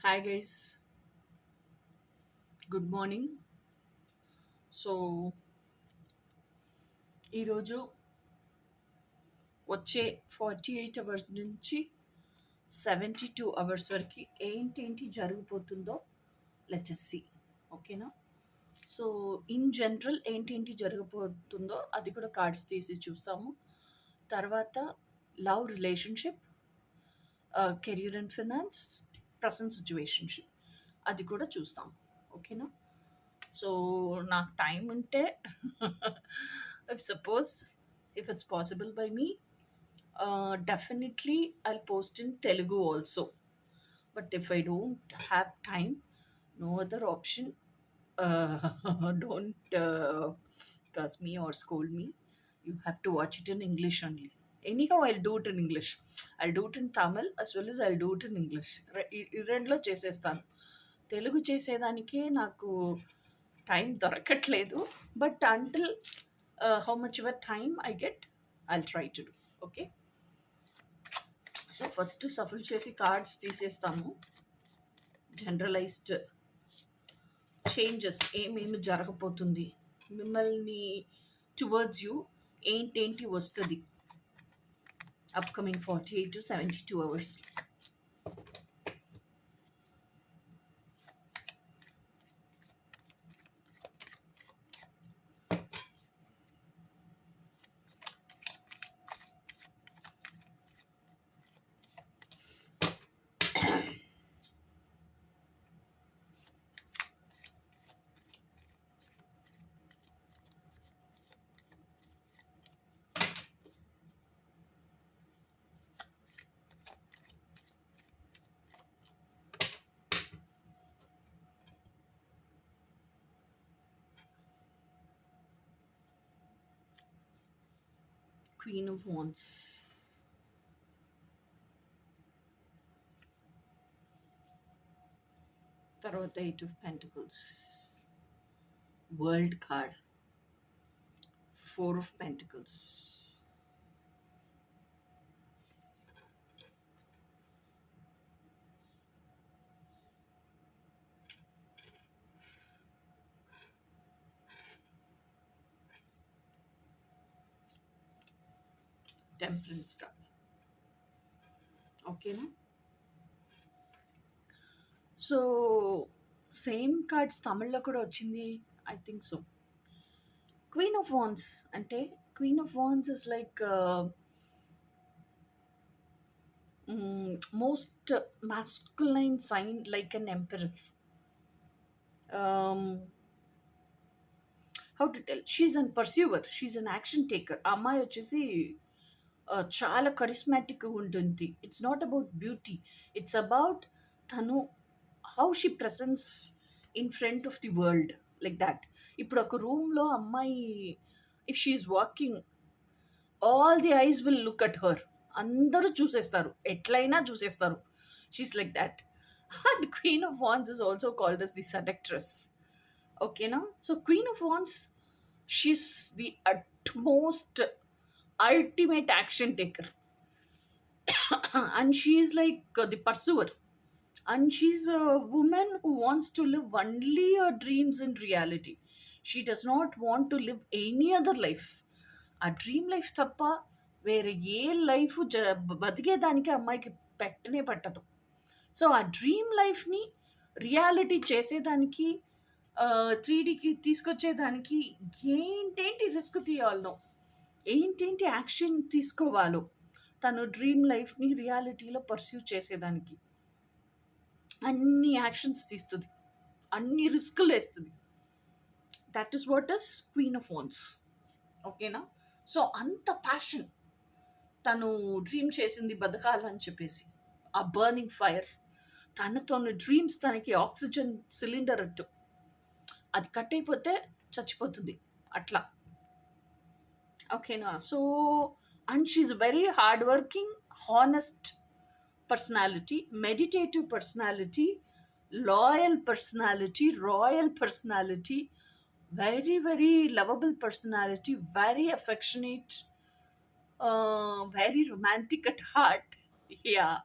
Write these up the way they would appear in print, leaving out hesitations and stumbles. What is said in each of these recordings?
Hi guys, good morning. So ఈరోజు వచ్చే 48 hours నుంచి 72 అవర్స్ వరకు ఏంటేంటి జరిగిపోతుందో లెట్స్ సి. ఓకేనా? సో ఇన్ జనరల్ ఏంటేంటి జరగబోతుందో అది కూడా కార్డ్స్ తీసి చూస్తాము. తర్వాత love relationship, career and finance, present situationship అది కూడా చూస్తాము. ఓకేనా? సో నాకు టైం ఉంటే if suppose if it's possible by me, definitely I'll post in Telugu also. But if I don't have time, no other option. Don't curse me or scold me. You have to watch it in English only. Anyhow, I'll do it in English. I'll do it in Tamil as well as I'll do it in English. ఈ రెండులో చేసేస్తాను. తెలుగు చేసేదానికే నాకు time దొరకట్లేదు. But until how much ever time I get I'll try to do. Okay, so first Safal చేసి cards తీసేస్తాము. Generalized changes ఏమేమి జరగబోతుంది, మిమ్మల్ని towards you ఏంటేంటి వస్తుంది upcoming 48 to 72 hours. Queen of wands, తర్వాత 8 of Pentacles, world card, 4 of Pentacles, temperance card. ఓకేనా? So same cards తమిళ్లో కూడా వచ్చింది, I think so. Queen of wands అంటే queen of wands is like most masculine sign, like an emperor. um, how to tell, she's an pursuer, she's an action taker. ఆ అమ్మాయి వచ్చేసి చాలా charismatic ఉంటుంది. It's not about beauty, it's about తను how she presence in front of the world, like that. ఇప్పుడు ఒక రూమ్లో అమ్మాయి if she is walking, all the eyes will look at her. అందరూ చూసేస్తారు, ఎట్లయినా చూసేస్తారు. She's like that. And queen of wands is also called as the seductress. ఓకేనా? So queen of wands, she's the utmost ultimate action taker. And she is like the pursuer, and she's a woman who wants to live only her dreams in reality. She does not want to live any other life. ఆ dream life తప్ప వేరే ఏ life బతికేదానికి అమ్మాయికి పెట్టనే పట్టదు. So ఆ dream లైఫ్ని reality చేసేదానికి, 3Dకి తీసుకొచ్చేదానికి ఏంటేంటి risk తీయాలనో, ఏంటేంటి యాక్షన్ తీసుకోవాలో, తను డ్రీమ్ లైఫ్ని రియాలిటీలో పర్స్యూ చేసేదానికి అన్ని యాక్షన్స్ తీస్తుంది, అన్ని రిస్క్లు వేస్తుంది. That is what is queen of wands. ఓకేనా? సో అంత ప్యాషన్, తను డ్రీమ్ చేసింది బతకాలని చెప్పేసి. ఆ బర్నింగ్ ఫైర్, తన డ్రీమ్స్ తనకి ఆక్సిజన్ సిలిండర్ అట్టు, అది కట్ అయిపోతే చచ్చిపోతుంది అట్లా. ఓకేనా? So and she's very hard working, honest personality, meditative personality, loyal personality, royal personality, very, very lovable personality, very affectionate, very romantic at heart. Yeah.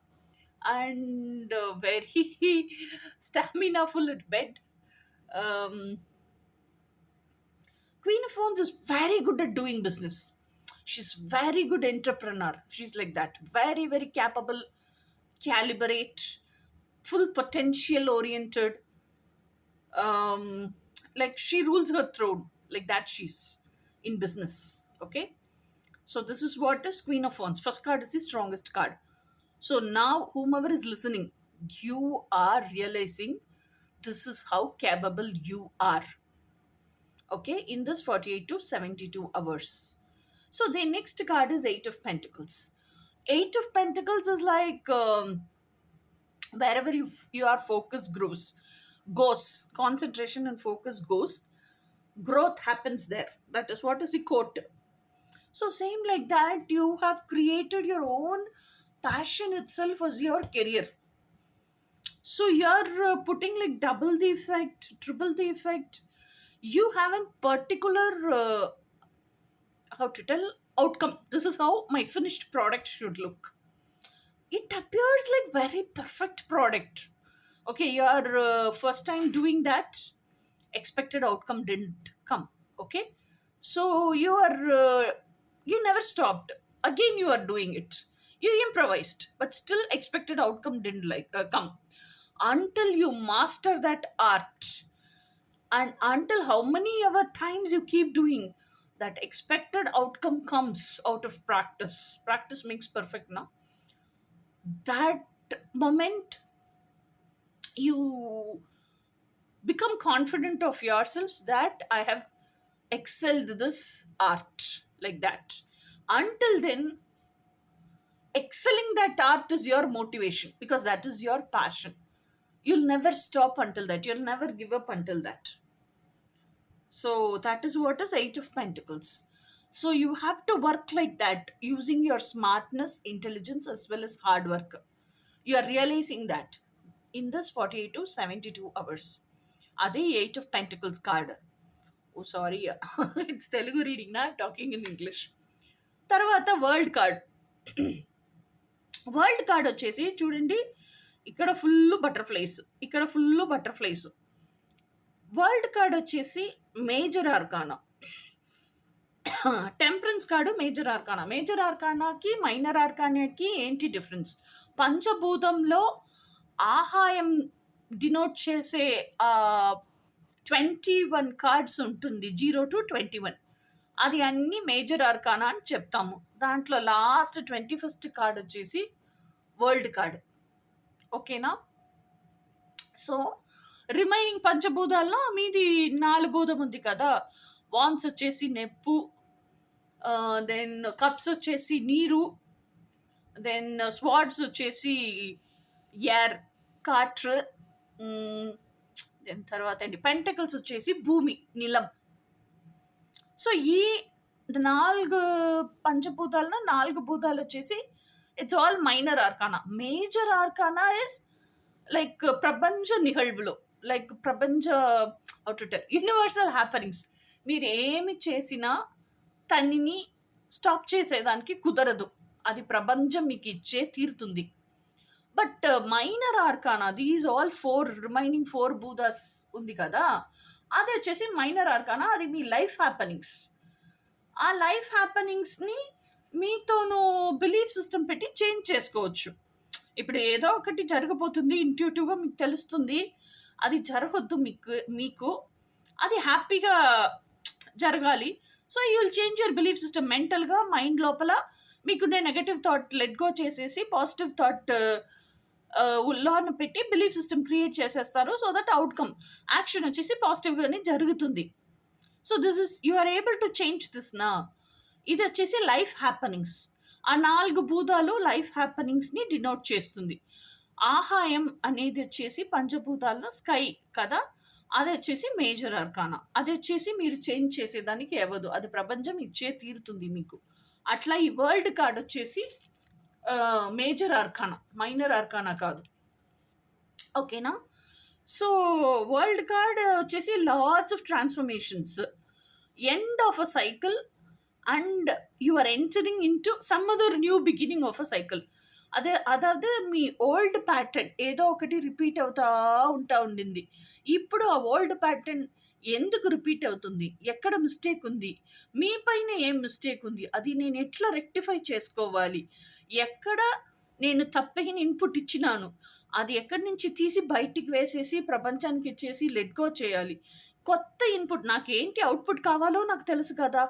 and very stamina full at bed. Um, Queen of Wands is very good at doing business. She's very good entrepreneur. She's like that. Very, very capable, calibrate, full potential oriented. Um, like she rules her throne. Like that she's in business. Okay. So this is what is Queen of Wands. First card is the strongest card. So now whomever is listening, you are realizing this is how capable you are. Okay, in this 48 to 72 hours. So the next card is Eight of Pentacles. Eight of Pentacles is like wherever your focus goes, concentration and focus goes, growth happens there. That is what is the quote. So same like that, you have created your own passion itself as your career. So you're putting like double the effect, triple the effect. You have a particular how to tell outcome. This is how my finished product should look. It appears like very perfect product. Okay, you are first time doing that, expected outcome didn't come. Okay, so you never stopped. Again you are doing it. You improvised, but still expected outcome didn't come until you master that art, and until how many ever times you keep doing, that expected outcome comes out of practice makes perfect now. That moment you become confident of yourselves that I have excelled this art, like that. Until then, excelling that art is your motivation because that is your passion. You'll never stop until that, you'll never give up until that. So that is what is Eight of Pentacles. So you have to work like that using your smartness, intelligence, as well as hard work. You are realizing that in this 48 to 72 hours. అదే eight of pentacles card. Oh sorry, it's Telugu reading నా talking in English. తర్వాత world card. World card వచ్చేసి చూడండి, ఇక్కడ full butterflies, ఇక్కడ full butterflies. World card వచ్చేసి major arcana. Temperance card major arcana. Major ఆర్కానాకి మైనర్ ఆర్కానాకి ఏంటి డిఫరెన్స్? పంచభూతంలో ఆహాయం డినోట్ చేసే 21 కార్డ్స్ ఉంటుంది, 0 to 21. అది అన్ని మేజర్ ఆర్కానా అని చెప్తాము. దాంట్లో లాస్ట్ 21st కార్డ్ వచ్చేసి వరల్డ్ కార్డ్. ఓకేనా? సో రిమైనింగ్ పంచభూతాల్లో మీది 4 భూతం ఉంది కదా. వాన్స్ వచ్చేసి నెప్పు, దెన్ కప్స్ వచ్చేసి నీరు, దెన్ స్వార్డ్స్ వచ్చేసి ఎయిర్ కాట్ర్, దెన్ తర్వాత ఏంటి పెంటకల్స్ వచ్చేసి భూమి, నిలం. సో ఈ 4 పంచభూతాలను 4 భూతాలు వచ్చేసి it's all minor arcana. Major arcana is like ప్రపంచ నిహళ్వులు, లైక్ ప్రపంచ యూనివర్సల్ హ్యాపెనింగ్స్. మీరు ఏమి చేసినా తనని స్టాప్ చేసేదానికి కుదరదు, అది ప్రపంచం మీకు ఇచ్చే తీరుతుంది. But minor arcana, these all 4 remaining 4 బూదాస్ ఉంది కదా, అది వచ్చేసి మైనర్ ఆర్కానా. అది మీ లైఫ్ హ్యాపెనింగ్స్. ఆ లైఫ్ హ్యాపెనింగ్స్ని మీతోను బిలీఫ్ సిస్టమ్ పెట్టి చేంజ్ చేసుకోవచ్చు. ఇప్పుడు ఏదో ఒకటి జరగబోతుంది, ఇంట్యూటివ్గా మీకు తెలుస్తుంది, అది జరగొద్దు మీకు అది హ్యాపీగా జరగాలి. So you will change your belief system. మెంటల్గా మైండ్ లోపల మీకుండే నెగటివ్ థాట్ లెట్ గో చేసేసి పాజిటివ్ థాట్ లోన్ పెట్టి బిలీఫ్ సిస్టమ్ క్రియేట్ చేసేస్తారు. సో దట్ అవుట్కమ్ యాక్షన్ వచ్చేసి పాజిటివ్గానే జరుగుతుంది. So this is you are able to change this నా. ఇది వచ్చేసి లైఫ్ హ్యాపెనింగ్స్. ఆ 4 భూతాలు లైఫ్ హ్యాపెనింగ్స్ని డినోట్ చేస్తుంది. ఆహాయం అనేది వచ్చేసి పంచభూతాల్లో స్కై కదా, అది వచ్చేసి మేజర్ ఆర్కానా. అది వచ్చేసి మీరు చేంజ్ చేసేదానికి అవ్వదు, అది ప్రపంచం ఇచ్చే తీరుతుంది మీకు. అట్లా ఈ వరల్డ్ కార్డ్ వచ్చేసి మేజర్ ఆర్కానా, మైనర్ ఆర్కానా కాదు. ఓకేనా? సో వరల్డ్ కార్డ్ వచ్చేసి lots of transformations, end of a cycle and you are entering into some other new beginning of a cycle. అదే మీ ఓల్డ్ ప్యాటర్న్ ఏదో ఒకటి repeat అవుతా ఉండింది. ఇప్పుడు ఆ ఓల్డ్ ప్యాటర్న్ ఎందుకు రిపీట్ అవుతుంది? ఎక్కడ మిస్టేక్ ఉంది? మీ పైన ఏం మిస్టేక్ ఉంది? అది నేను ఎట్లా రెక్టిఫై చేసుకోవాలి? ఎక్కడ నేను తప్పైన ఇన్పుట్ ఇచ్చినాను? అది ఎక్కడి నుంచి తీసి బయటికి వేసేసి ప్రపంచానికి ఇచ్చేసి లెట్ గో చేయాలి. కొత్త ఇన్పుట్ నాకేంటి అవుట్‌పుట్ కావాలో నాకు తెలుసు కదా!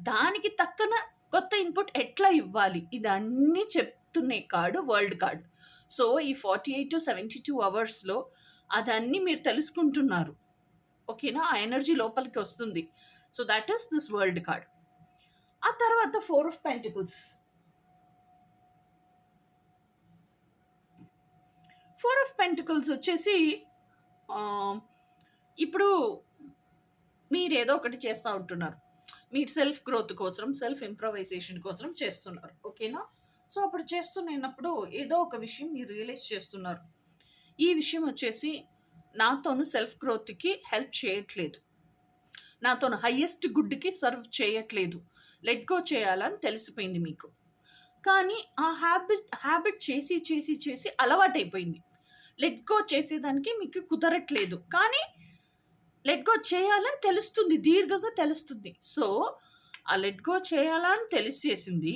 దానికి తక్కన కొత్త ఇన్పుట్ ఎట్లా ఇవ్వాలి? ఇదన్నీ చెప్తున్నే కార్డ్ వరల్డ్ కార్డ్. సో, ఈ 48-72 అవర్స్‌లో అదన్నీ మీరు తెలుసుకుంటున్నారు. ఓకేనా? ఆ ఎనర్జీ లోపలికి వస్తుంది. So, that is this world card. ఆ తర్వాత 4 ఆఫ్ పెంటికల్స్. 4 ఆఫ్ పెంటికల్స్ వచ్చేసి ఆహ్, ఇప్పుడు మీరేదో ఒకటి చేస్తా ఉంటున్నారు. మీరు సెల్ఫ్ గ్రోత్ కోసం, సెల్ఫ్ ఇంప్రవైజేషన్ కోసం చేస్తున్నారు. ఓకేనా? సో, అప్పుడు చేస్తున్నప్పుడు ఏదో ఒక విషయం మీరు రియలైజ్ చేస్తున్నారు. ఈ విషయం వచ్చేసి నాతోను సెల్ఫ్ గ్రోత్‌కి హెల్ప్ చేయట్లేదు. నాతోను హైయెస్ట్ గుడ్‌కి సర్వ్ చేయట్లేదు. లెట్ గో చేయాలని తెలిసిపోయింది మీకు. కానీ ఆ హ్యాబిట్ చేసి అలవాటైపోయింది. లెట్ గో చేసేదానికి మీకు కుదరట్లేదు. కానీ లెట్ గో చేయాలని తెలుస్తుంది. దీర్ఘంగా తెలుస్తుంది. సో, ఆ లెట్ గో చేయాలని తెలిసేసింది.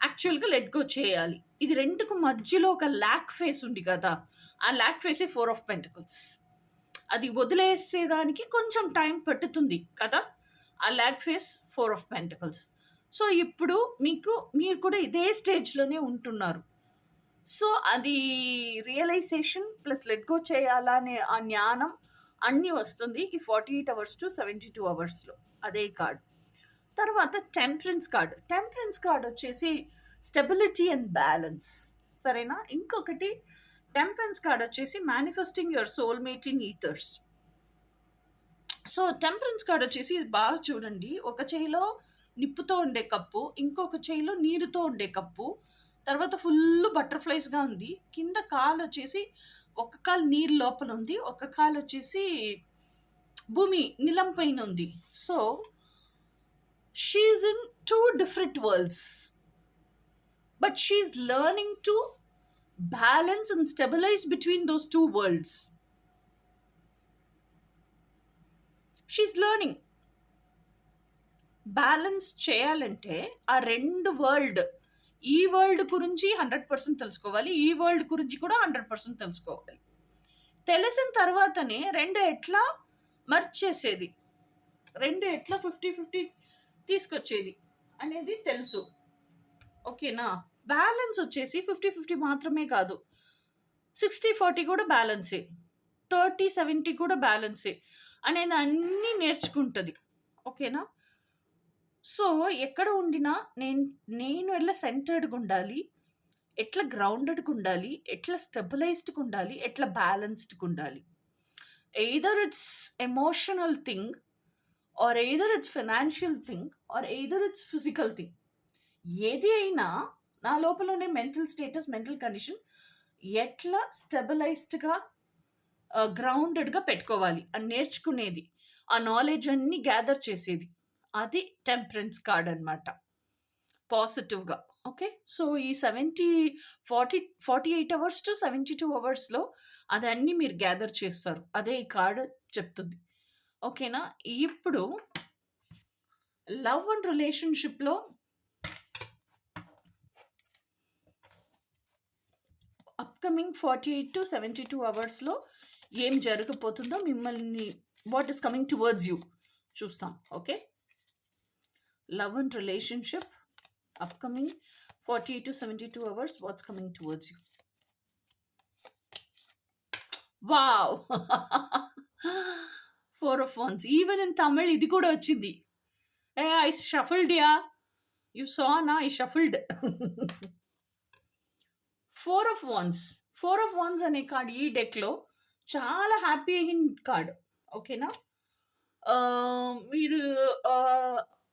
యాక్చువల్‌గా లెట్ గో చేయాలి. ఇది 2కు మధ్యలో ఒక ల్యాక్ ఫేస్ ఉంది కదా! ఆ ల్యాక్ ఫేసే 4 ఆఫ్ పెంటికల్స్. అది వదిలేసేదానికి కొంచెం టైం పట్టుతుంది కదా! ఆ lakh face 4 of pentacles. So, ఇప్పుడు మీరు కూడా ఇదే స్టేజ్‌లోనే ఉంటున్నారు. సో, అది రియలైజేషన్ ప్లస్ లెట్ గో చేయాలా అనే ఆ జ్ఞానం అన్నీ వస్తుంది. ఈ 48 అవర్స్ టు 72 అవర్స్‌లో. అదే కార్డ్. తర్వాత టెంపరెన్స్ కార్డ్. టెంపరెన్స్ కార్డ్ వచ్చేసి స్టెబిలిటీ అండ్ బ్యాలెన్స్. సరేనా? ఇంకొకటి టెంపరెన్స్ కార్డ్ వచ్చేసి manifesting your soulmate in ఈథర్స్. So, temperance card వచ్చేసి ఇది బాగా చూడండి. ఒక చేయిలో నిప్పుతో ఉండే కప్పు, ఇంకొక చేయిలో నీరుతో ఉండే కప్పు. తర్వాత ఫుల్లు బటర్‌ఫ్లైస్‌గా ఉంది. కింద కాలొచ్చేసి ఒక కాలు నీరు లోపల ఉంది. ఒక కాలొచ్చేసి భూమి నిలం పైన ఉంది. So, she is in 2 different worlds. But she is learning to balance and stabilise between those 2 worlds. She is learning. Balance చేయాలంటే ఆ 2 వరల్డ్ ఈ వరల్డ్ గురించి 100% తెలుసుకోవాలి. ఈ వరల్డ్ గురించి కూడా 100% తెలుసుకోవాలి. తెలిసిన తర్వాతనే 2 ఎట్లా మర్జ్ చేసేది, 2 ఎట్లా 50-50 తీసుకొచ్చేది అనేది తెలుసు. ఓకేనా? బ్యాలెన్స్ వచ్చేసి 50-50 మాత్రమే కాదు. 60-40 కూడా బ్యాలెన్సే. 30-70 కూడా బ్యాలెన్సే అనేది అన్నీ నేర్చుకుంటది. ఓకేనా? సో, ఎక్కడ ఉండినా నేను ఎట్లా సెంటర్డ్‌గా ఉండాలి, ఎట్లా గ్రౌండెడ్‌గా ఉండాలి, ఎట్లా స్టెబిలైజ్డ్‌గా ఉండాలి, ఎట్లా బ్యాలెన్స్డ్‌గా ఉండాలి. Either it's emotional thing or either it's financial thing or either it's physical thing. ఏది అయినా నా లోపల ఉండే మెంటల్ స్టేటస్, మెంటల్ కండిషన్ ఎట్లా స్టెబిలైజ్డ్‌గా గ్రౌండెడ్‌గా పెట్టుకోవాలి అని నేర్చుకునేది. ఆ నాలెడ్జ్ అన్నీ గ్యాదర్ చేసేది. అది టెంపరెన్స్ కార్డ్ అనమాట. పాజిటివ్‌గా. ఓకే. సో, ఈ 48 అవర్స్ టు 72 అవర్స్‌లో అదన్నీ మీరు గ్యాదర్ చేస్తారు. అదే ఈ కార్డ్ చెప్తుంది. ఓకేనా? ఇప్పుడు లవ్ అండ్ రిలేషన్‌షిప్‌లో అప్‌కమింగ్ 48-72 అవర్స్‌లో ఏం జరగబోతుందో మిమ్మల్ని what is coming towards you చూస్తాం. Okay. Love and relationship upcoming 48-72 hours what's coming towards you. Wow! 4 of wands. Even in Tamil ఇది కూడా వచ్చింది. I shuffled yeah! You saw నా? I shuffled. 4 of wands. 4 of wands అనే card ఈ డెక్‌లో చాలా happy అయిన కార్డ్. ఓకేనా? మీరు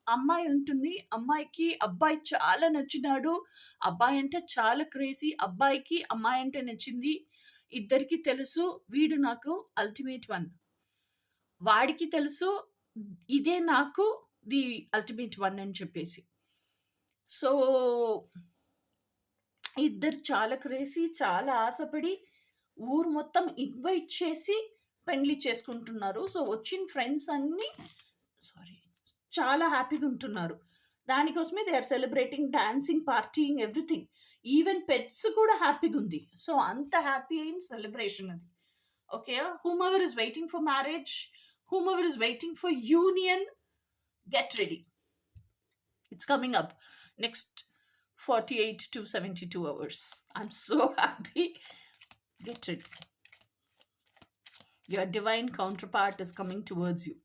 అమ్మాయి ఉంటుంది. అమ్మాయికి అబ్బాయి చాలా నచ్చినాడు. అబ్బాయి అంటే చాలా క్రేజీ. అబ్బాయికి అమ్మాయి అంటే నచ్చింది. ఇద్దరికీ తెలుసు వీడు నాకు అల్టిమేట్ వన్. వాడికి తెలుసు ఇదే నాకు ది అల్టిమేట్ వన్ అని చెప్పేసి. సో, ఇద్దరు చాలా క్రేజీ, చాలా ఆశపడి ఊరు మొత్తం ఇన్వైట్ చేసి పెళ్లి చేసుకుంటున్నారు. సో వచ్చిన ఫ్రెండ్స్ అన్నీ సారీ చాలా హ్యాపీగా ఉంటున్నారు. దానికోసమే they are celebrating, dancing, partying, everything. Even pets కూడా హ్యాపీగా ఉంది. సో అంత హ్యాపీ అయిన సెలబ్రేషన్ అది. Okay, whomever is waiting for marriage, whomever is waiting for union, get ready. It's coming up next 48 to 72 hours. I'm so happy. Get ready. Your divine counterpart is coming towards you.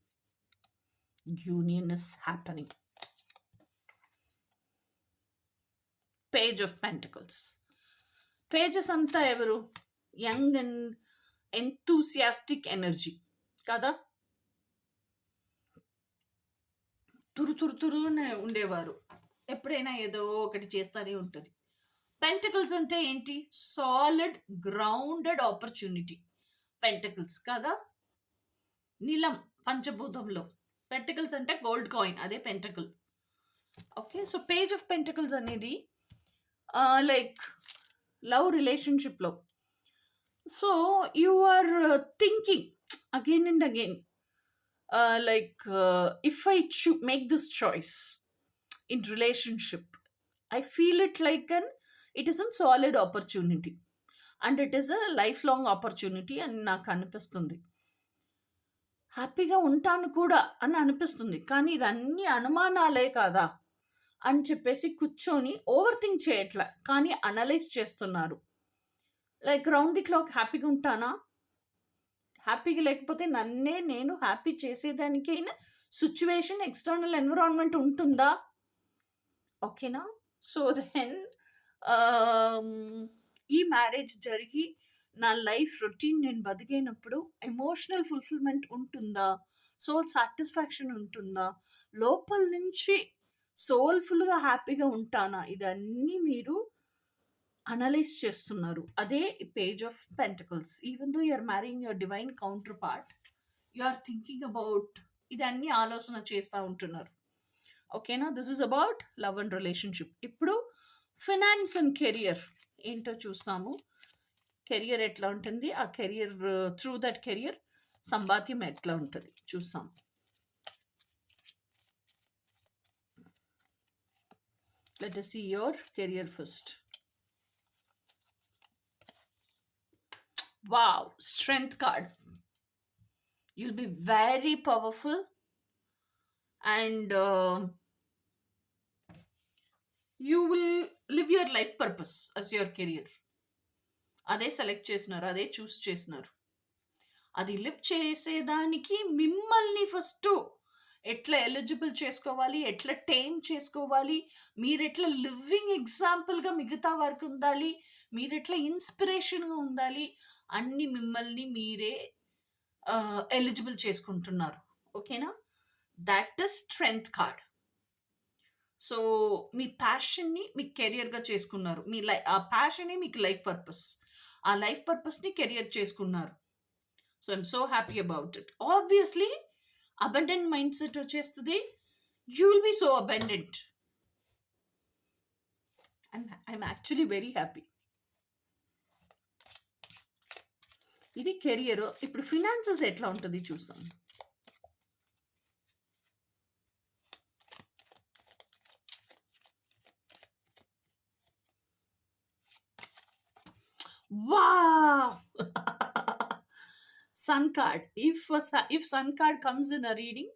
Union is happening. Page of Pentacles. Pages anta evaru young and enthusiastic energy kada. తురుతురుతురునే ఉండేవారు. ఎప్పుడైనా ఏదో ఒకటి చేస్తూనే ఉంటుంది. Pentacles అంటే ఏంటి? Solid grounded opportunity. Pentacles కదా, నీలం పంచభూతంలో. పెంటకల్స్ అంటే గోల్డ్ కాయిన్, అదే pentacle. Okay, so page of pentacles అనేది లైక్ లవ్ రిలేషన్షిప్లో. So you are thinking again and again, if I make this choice in relationship, I feel it like it is a solid opportunity and it is a lifelong opportunity అని నాకు అనిపిస్తుంది. హ్యాపీగా ఉంటాను కూడా అని అనిపిస్తుంది. కానీ ఇదన్నీ అనుమానాలే కాదా అని చెప్పేసి కూర్చొని ఓవర్ థింక్ చేయట్లే, కానీ అనలైజ్ చేస్తున్నారు. లైక్ రౌండ్ ది క్లాక్ హ్యాపీగా ఉంటానా, హ్యాపీగా లేకపోతే నన్నే నేను హ్యాపీ చేసేదానికైనా సిచ్యువేషన్, ఎక్స్టర్నల్ ఎన్విరాన్మెంట్ ఉంటుందా? ఓకేనా? సో దెన్ ఈ మ్యారేజ్ జరిగి నా లైఫ్ రొటీన్ నేను బతికేనప్పుడు ఎమోషనల్ ఫుల్ఫిల్మెంట్ ఉంటుందా, సోల్ సాటిస్ఫాక్షన్ ఉంటుందా, లోపల నుంచి సోల్ఫుల్గా హ్యాపీగా ఉంటానా, ఇదన్నీ మీరు అనలైజ్ చేస్తున్నారు. అదే page of pentacles. Even though you're marrying your divine counterpart, you are thinking about, ఇదన్నీ ఆలోచన చేస్తూ ఉంటున్నారు. ఓకేనా? This is about love and relationship. ఇప్పుడు ఫినాన్స్ అండ్ కెరియర్ ఏంటో చూస్తాము. కెరియర్ ఎట్లా ఉంటుంది, ఆ కెరియర్ త్రూ దట్ కెరియర్ సంపాద్యం ఎట్లా ఉంటుంది చూస్తాం. Let us see your career first. Wow, strength card. You'll be very powerful and you will live your life purpose as your career. అదే సెలెక్ట్ చేసినారు, అదే చూస్ చేసినారు. అది లివ్ చేసేదానికి మిమ్మల్ని ఫస్ట్ ఎట్లా ఎలిజిబుల్ చేసుకోవాలి, ఎట్లా టైం చేసుకోవాలి, మీరు ఎట్లా లివింగ్ ఎగ్జాంపుల్గా మిగతా వారికి ఉండాలి, మీరు ఎట్లా ఇన్స్పిరేషన్గా ఉండాలి, అన్ని మిమ్మల్ని మీరే ఎలిజిబుల్ చేసుకుంటున్నారు. ఓకేనా? That is strength card. So మీ ప్యాషన్ని మీ కెరియర్గా చేసుకున్నారు. మీ ఆ ప్యాషనే మీకు లైఫ్ పర్పస్, ఆ లైఫ్ పర్పస్ని కెరియర్ చేసుకున్నారు. So I'm so happy about it. Obviously abundant mindset వచ్చేస్తుంది. You will be so abundant. I'm actually very happy. ఇది కెరియర్. ఇప్పుడు ఫినాన్సెస్ ఎట్లా ఉంటుంది చూస్తాం. Wow! Sun card. If Sun card comes in a reading,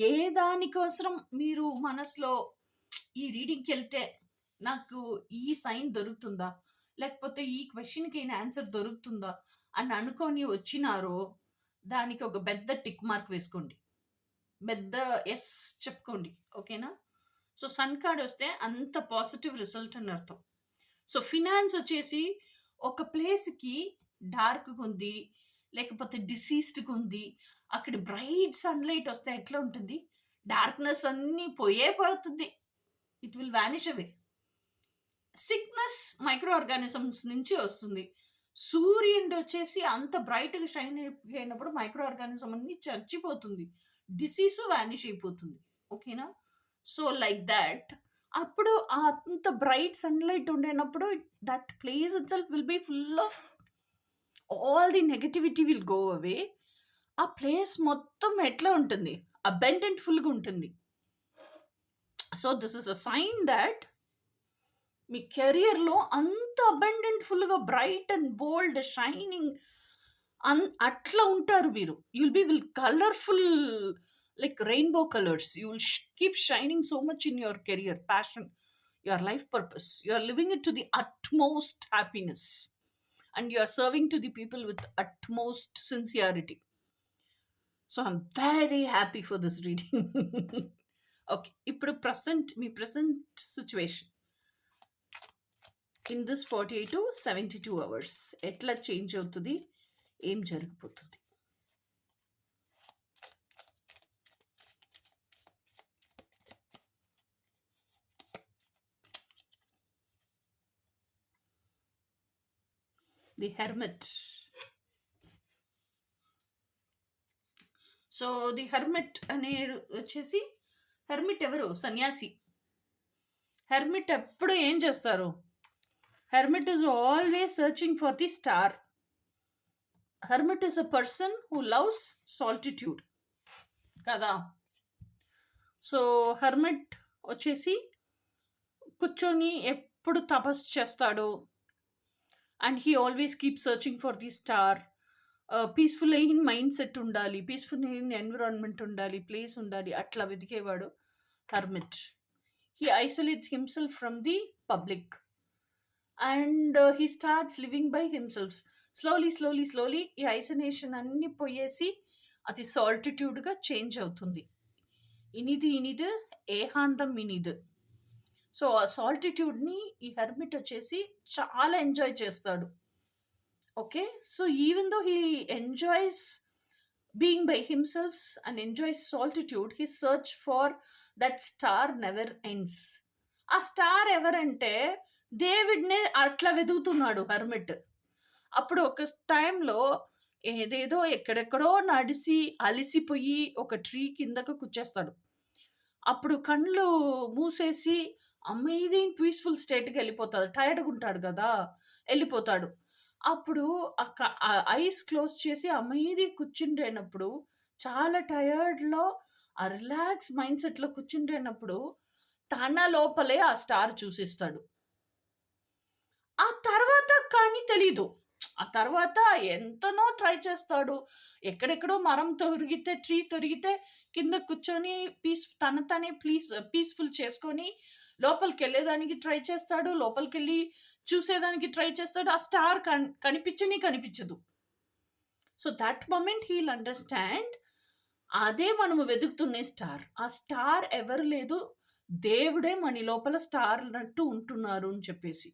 ఏ దానికోసం మీరు మనసులో ఈ రీడింగ్కి వెళ్తే నాకు ఈ సైన్ దొరుకుతుందా, లేకపోతే ఈ క్వశ్చన్కి ఆన్సర్ దొరుకుతుందా అని అనుకొని వచ్చినారో దానికి ఒక పెద్ద టిక్ మార్క్ వేసుకోండి, పెద్ద ఎస్ చెప్పుకోండి. ఓకేనా? సో సన్ కార్డ్ వస్తే అంత పాజిటివ్ రిజల్ట్ అని అర్థం. సో ఫినాన్స్ వచ్చేసి ఒక ప్లేస్కి డార్క్గా ఉంది, లేకపోతే డిసీజ్డ్గా ఉంది, అక్కడ బ్రైట్ సన్లైట్ వస్తే ఎట్లా ఉంటుంది, డార్క్నెస్ అన్నీ పోతుంది, it will vanish away. Sickness micro organisms నుంచి వస్తుంది. సూర్యుడు వచ్చేసి అంత బ్రైట్గా షైన్ అయినప్పుడు మైక్రో ఆర్గానిజం అన్ని చచ్చిపోతుంది, డిసీజ్ వ్యానిష్ అయిపోతుంది. ఓకేనా? సో లైక్ దాట్ అప్పుడు అంత బ్రైట్ సన్‌లైట్ ఉండేనప్పుడు that place itself will be full of all the negativity will go away. ఆ ప్లేస్ మొత్తం ఎట్లా ఉంటుంది? అబండెంట్ ఫుల్‌గా ఉంటుంది. So, this is a sign that మీ కెరియర్‌లో అంత అబండెంట్ ఫుల్‌గా బ్రైట్ అండ్ బోల్డ్ షైనింగ్ అట్లా ఉంటారు మీరు. Will colourful like rainbow colours. You will keep shining so much in your career, passion, your life purpose. You are living it to the utmost happiness. And you are serving to the people with utmost sincerity. So I'm very happy for this reading. Okay, ఇప్పుడు మీ present situation in this 48 to 72 hours ఎట్లా change అవుతుంది, ఏం జరిగిపోతుంది? The hermit. So the hermit అనే వచ్చేసి, hermit ఎవరు? సన్యాసి. Hermit ఎప్పుడు ఏం చేస్తారు? Hermit is always searching for the star. Hermit is a person who loves సాల్టిట్యూడ్ కదా. సో హెర్మిట్ వచ్చేసి కూర్చొని ఎప్పుడు తపస్సు చేస్తాడు. And he always keep searching for the star. Peaceful అయిన మైండ్ సెట్ ఉండాలి, పీస్ఫుల్ అయిన ఎన్విరాన్మెంట్ ఉండాలి, ప్లేస్ ఉండాలి, అట్లా వెతికేవాడు hermit. He isolates himself from the public and he starts living by himself. Slowly ఈ ఐసోలేషన్ అన్ని పోయేసి అది సాల్టిట్యూడ్గా చేంజ్ అవుతుంది. ఇనిది ఏహాంతం ఇనిది. సో ఆ సాల్టిట్యూడ్ని ఈ హెర్మిట్ వచ్చేసి చాలా ఎంజాయ్ చేస్తాడు. Okay, so even though he enjoys being by himself and enjoys solitude, his search for that star never ends. ఆ స్టార్ ఎవరంటే డేవిడ్నే అట్లా వెతుకుతున్నాడు హెర్మిట్. అప్పుడు ఒక టైంలో ఏదేదో ఎక్కడెక్కడో నడిసి అలిసిపోయి ఒక ట్రీ కిందకు కూర్చేస్తాడు. అప్పుడు కళ్ళు మూసేసి అమేజింగ్ పీస్ఫుల్ స్టేట్కి వెళ్ళిపోతాడు. టైర్డ్గా ఉంటాడు కదా, వెళ్ళిపోతాడు. అప్పుడు ఆ ఐస్ క్లోజ్ చేసి అమేది కూర్చుంటేనప్పుడు, చాలా టయర్డ్లో ఆ రిలాక్స్ మైండ్ సెట్లో కూర్చుంటేనప్పుడు తన లోపలే ఆ స్టార్ చూసిస్తాడు. ఆ తర్వాత కానీ తెలీదు. ఆ తర్వాత ఎంతనో ట్రై చేస్తాడు. ఎక్కడెక్కడో మరం తొరిగితే, ట్రీ తొరిగితే కింద కూర్చొని తనే పీస్ఫుల్ చేసుకొని లోపలికి వెళ్ళేదానికి ట్రై చేస్తాడు. లోపలికెళ్ళి చూసేదానికి ట్రై చేస్తాడు. ఆ స్టార్ కనిపించదు. So that moment he'll understand, అదే మనము వెతుకుతున్నే స్టార్. ఆ స్టార్ ఎవరు లేదు, దేవుడే మన లోపల స్టార్ అన్నట్టు ఉంటున్నారు అని చెప్పేసి,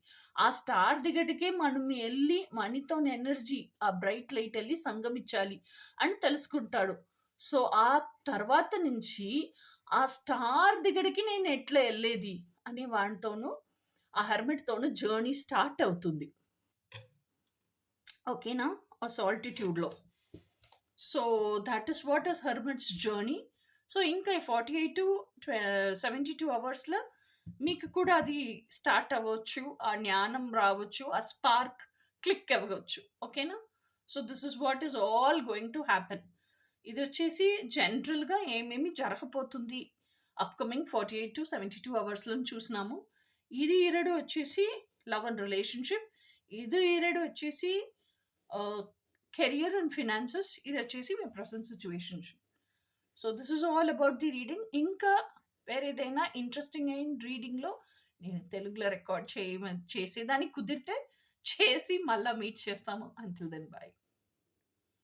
ఆ స్టార్ దిగటికే మనం వెళ్ళి మనతో ఎనర్జీ, ఆ బ్రైట్ లైట్ వెళ్ళి సంగమించాలి అని తెలుసుకుంటాడు. సో ఆ తర్వాత నుంచి ఆ స్టార్ దిగడికి నేను ఎట్లా వెళ్ళేది అనే వాడితోనూ, ఆ హెర్మిట్తోనూ జర్నీ స్టార్ట్ అవుతుంది. ఓకేనా, ఆ సాల్టిట్యూడ్లో. So that is what is hermit's journey. So ఇంకా 48 to 72 అవర్స్లో మీకు కూడా అది స్టార్ట్ అవ్వచ్చు, ఆ జ్ఞానం రావచ్చు, ఆ స్పార్క్ క్లిక్ అవ్వచ్చు. ఓకేనా. So this is what is all going to happen. ఇది వచ్చేసి జనరల్గా ఏమేమి జరగబోతుంది అప్కమింగ్ 48 to 72 అవర్స్లో చూసినాము. ఇది ఈరడు వచ్చేసి లవ్ అండ్ రిలేషన్షిప్, ఇది ఈరడు వచ్చేసి కెరియర్ అండ్ ఫినాన్సెస్, ఇది వచ్చేసి మీ present situationship. So this is all about the reading. ఇంకా వేరేదైనా ఇంట్రెస్టింగ్ అయిన రీడింగ్లో నేను తెలుగులో రికార్డ్ చేసేదానికి కుదిరితే చేసి మళ్ళీ మీట్ చేస్తాము. Until then by.